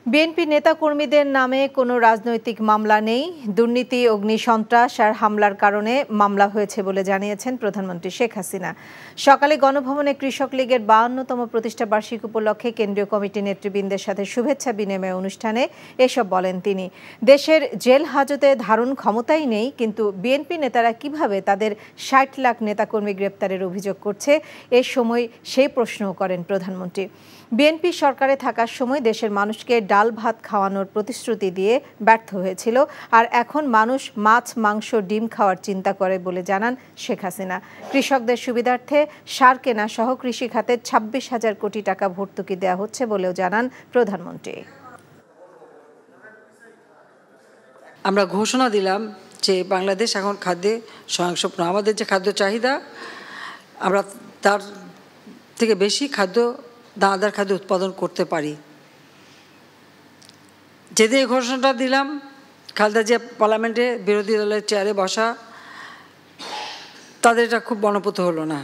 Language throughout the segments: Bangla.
বিএনপি নেতাকর্মীদের নামে কোনো রাজনৈতিক মামলা নেই। দুর্নীতি, অগ্নিসন্ত্রাস আর হামলার কারণে মামলা হয়েছে বলে জানিয়েছেন প্রধানমন্ত্রী শেখ হাসিনা। সকালে গণভবনে কৃষক লীগের 52তম প্রতিষ্ঠা বার্ষিকী উপলক্ষে কেন্দ্রীয় কমিটি নেতৃবৃন্দের সাথে শুভেচ্ছা বিনিময় অনুষ্ঠানে এসব বলেন তিনি। দেশের জেল হাজতে ধারণ ক্ষমতাই নেই, কিন্তু বিএনপি নেতারা কিভাবে তাদের ৬০ লাখ নেতাকর্মী গ্রেপ্তারের অভিযোগ করছে, এ সময় সেই প্রশ্নও করেন প্রধানমন্ত্রী। বিএনপি সরকারে থাকার সময় দেশের মানুষকে ডাল ভাত খাওয়ানোর প্রতিশ্রুতি দিয়ে ব্যর্থ হয়েছিল, আর এখন মানুষ মাছ, মাংস, ডিম খাওয়ার চিন্তা করে বলে জানান শেখ হাসিনা। কৃষকদের সুবিধার্থে সার কেনা সহ কৃষি খাতে ২৬,০০০ কোটি টাকা ভর্তুকি দেওয়া হচ্ছে বলেও জানান প্রধানমন্ত্রী। আমরা ঘোষণা দিলাম যে বাংলাদেশ এখন খাদ্যে স্বয়ংসম্পূর্ণ। আমাদের যে খাদ্য চাহিদা, আমরা তার থেকে বেশি দানাদার খাদ্য উৎপাদন করতে পারি। যেদিন এই ঘোষণাটা দিলাম, খালেদা জিয়া পার্লামেন্টে বিরোধী দলের চেয়ারে বসা, তাদের এটা খুব মনোপুত হলো না।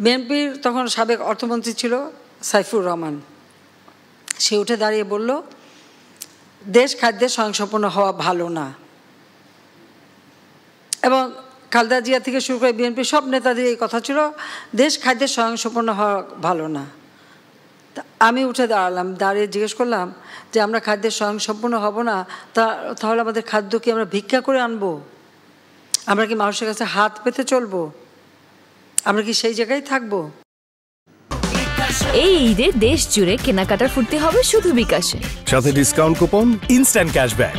বিএনপির তখন সাবেক অর্থমন্ত্রী ছিল সাইফুর রহমান। সে উঠে দাঁড়িয়ে বলল, দেশ খাদ্যে স্বয়ংসম্পূর্ণ হওয়া ভালো না। এবং খালেদা জিয়া থেকে শুরু করে বিএনপির সব নেতাদের এই কথা ছিল, দেশ খাদ্যে স্বয়ংসম্পূর্ণ হওয়া ভালো না। তা আমি উঠে দাঁড়ালাম, দাঁড়িয়ে জিজ্ঞেস করলাম যে আমরা খাদ্যে স্বয়ংসম্পূর্ণ হব না, তাহলে আমাদের খাদ্য কি আমরা ভিক্ষা করে আনবো? আমরা কি মানুষের কাছে হাত পেতে চলবো? আমরা কি সেই জায়গায় থাকবো? এই ঈদে দেশ জুড়ে কেনাকাটার ফুর্তি হবে শুধু বিকাশে, সাথে ডিসকাউন্ট কুপন, ইনস্ট্যান্ট ক্যাশব্যাক।